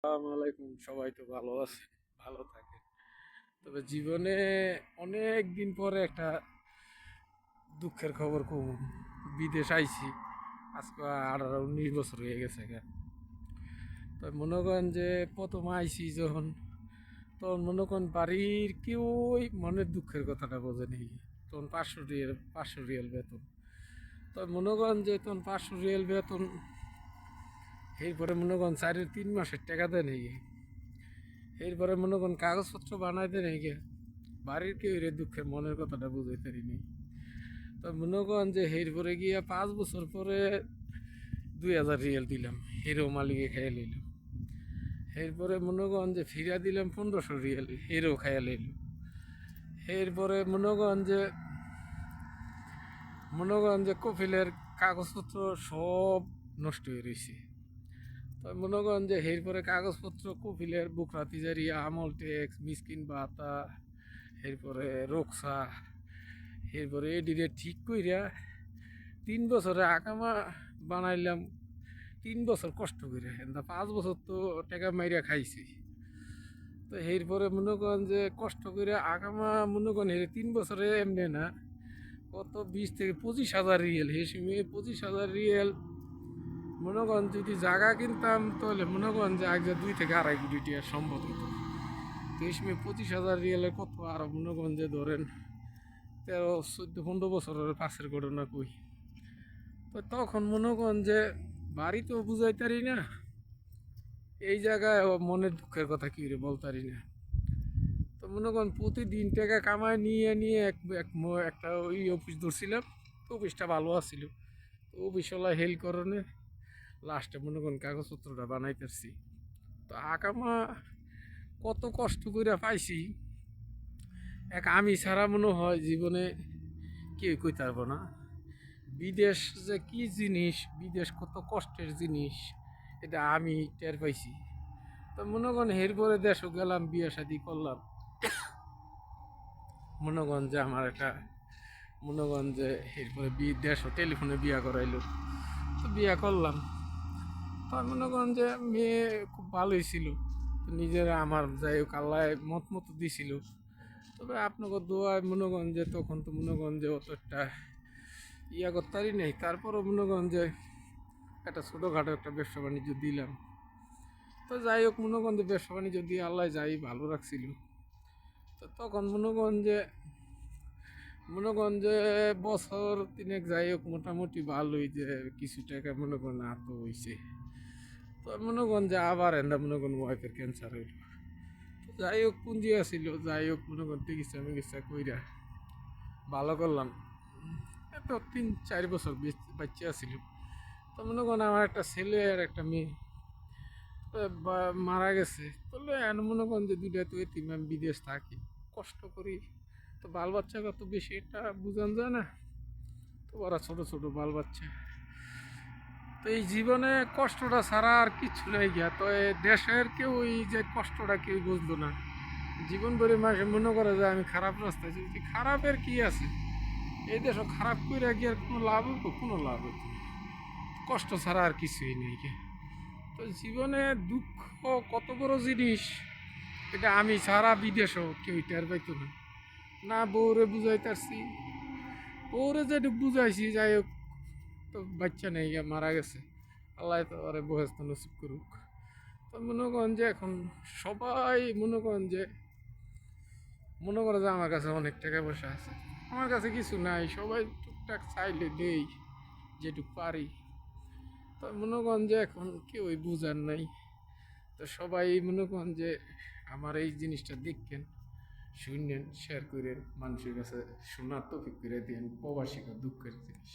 আসসালামু আলাইকুম। সবাই তো ভালো আছে, ভালো থাকে। তবে জীবনে অনেক দিন পরে একটা দুঃখের খবর কম। বিদেশ আইছি, আজকে 18-19 বছর হয়ে গেছে গা। তো মনে করেন যে প্রথম আইছি যখন, তখন মনে করেন বাড়ির কেউই মনের দুঃখের কথাটা বোঝে নি। তখন 500 রিয়াল বেতন। তো মনে করেন যে তখন 500 রিয়াল বেতন, এরপরে মনে করেন 3 মাসের টাকা দেয় নাকি। এরপরে মনে করেন কাগজপত্র বানাইতে নাকি বাড়ির কেউ রে দুঃখের মনের কথাটা বুঝাইতে পারিনি। তো মনে করেন যে এরপরে গিয়া 5 বছর পরে 2000 রিয়াল দিলাম, হিরো মালিকে খাইয়া লইল। এরপরে মনে করেন যে ফিরা দিলাম 1500 রিয়াল, হিরো খাইয়া লইল। এরপরে মনে করেন যে কফিলের কাগজপত্র সব নষ্ট হয়ে রয়েছে। তো মনে করেন যে এরপরে কাগজপত্র কফিলের বুকরা তিজারিয়া, আমল ট্যাক্স, মিসকিন ভাতা, এরপরে রোকসা, এরপরে এডিরে ঠিক কইরা 3 বছরে আকামা বানাইলাম। 3 বছর কষ্ট করে, এন্দা 5 বছর তো টাকা মাইরা খাইছি। তো এরপরে মনে করেন যে কষ্ট করে আকামা, মনে করেন 3 বছরে এমনি না, কত 20 থেকে 25 হাজার রিয়েল, এই সময় 25 হাজার রিয়েল। মনে করেন যদি জায়গা কিনতাম তাহলে মনে করেন যে আগে 2 থেকে 2.5 কোটি টাকা সম্ভব হতো। তো এই সময় 25 হাজার রিয়েলের কত, আর মনে করেন যে ধরেন 13, 14, 15 বছরের পাশের ঘটনা কই। তো তখন মনে করেন যে বাড়ি তো বুঝাইতারি না, এই জায়গায় মনের দুঃখের কথা কি রে বলতারি না। তো মনে করেন প্রতিদিন টাকা কামায় নিয়ে নিয়ে একটা ওই অফিস ধরছিলাম। তো অফিসটা ভালো আছিল, তো অফিসওয়ালা হেল করণে লাস্টে মনে করেন কাগজপত্রটা বানাইতেছি। তো আকামা কত কষ্ট করে পাইছি, আমি ছাড়া মনে হয় জীবনে কেউ কইতে পারবো না। বিদেশ যে কি জিনিস, বিদেশ কত কষ্টের জিনিস, এটা আমি টের পাইছি। তো মনে করেন এরপরে দেশও গেলাম, বিয়ে শাদি করলাম। মনে করেন যে আমার একটা, মনে করেন যে এরপরে দেশও টেলিফোনে বিয়া করাইলো। তো বিয়া করলাম। তো মনে করেন যে মেয়ে খুব ভালোই ছিল। তো নিজের আমার যাই হোক আল্লাহ মত মতো দিছিল। তবে আপনাকে দোয়ায় মনে করেন যে তখন তো মনে করেন যে অত একটা ইয়া করতারই নেই। তারপরও মনে করেন যে একটা ছোটোখাটো একটা ব্যবসা বাণিজ্য দিলাম। তো যাই হোক মনে করেন যে ব্যবসা বাণিজ্য দিয়ে আল্লাহ যাই ভালো রাখছিল। তো তখন মনে করেন যে বছর তিনেক যাই হোক মোটামুটি ভালোই, যে কিছু টাকা মনে করেন আত হয়েছে। তো মনে করেন যে আবার এন্দা মনে করেন ওয়াইফের ক্যান্সার হইল। তো যাই হোক পুঁজি আসিল, যাই হোক মনে করেন চিকিৎসা মিকিৎসা কইরা ভালো করলাম। এত 3-4 বছর বাচ্চা আসিল। তো মনে করেন আমার একটা ছেলে আর একটা মেয়ে মারা গেছে। তাহলে এখন মনে করেন যে দুইটা তো এতিম, আমি বিদেশ থাকি, কষ্ট করি। তো বাল বাচ্চা কত বেশি এটা বুঝান যায় না। তো ওরা ছোট ছোট বাল বাচ্চা। তো এই জীবনে কষ্টটা ছাড়া আর কিছু নাই গিয়া। তো দেশের কেউ এই যে কষ্টটা কেউ বুঝলো না। জীবন ভরে মাসে মনে করে যে আমি খারাপ রাস্তায় চলছি, খারাপের কি আছে। এই দেশও খারাপ করে গিয়ে আর কোনো লাভ হইব? কোনো লাভ হইব না। কষ্ট ছাড়া আর কিছুই নেই গিয়া। তো জীবনে দুঃখ কত বড় জিনিস, এটা আমি সারা বিদেশও কেউ টের পাইতো না। না বউরে বুঝাইতারছি, বউরে যেটুক বুঝাইছি যাই হোক, তো বাচ্চা নেই গিয়া, মারা গেছে। আল্লাহ তো আরে বয়স্ত নসিব করুক। তো মনে করেন যে এখন সবাই মনে করে যে আমার কাছে অনেক টাকা পয়সা আছে, আমার কাছে কিছু নাই। সবাই টুকটাক চাইলে দেই যেটুক পারি। তো মনে করেন যে এখন কেউই বুঝার নাই। তো সবাই মনে করেন যে আমার এই জিনিসটা দেখেন, শুনেন, শেয়ার করেন, মানুষের কাছে শোনার তৌফিক করে দিন। প্রবাসী দুঃখের জিনিস।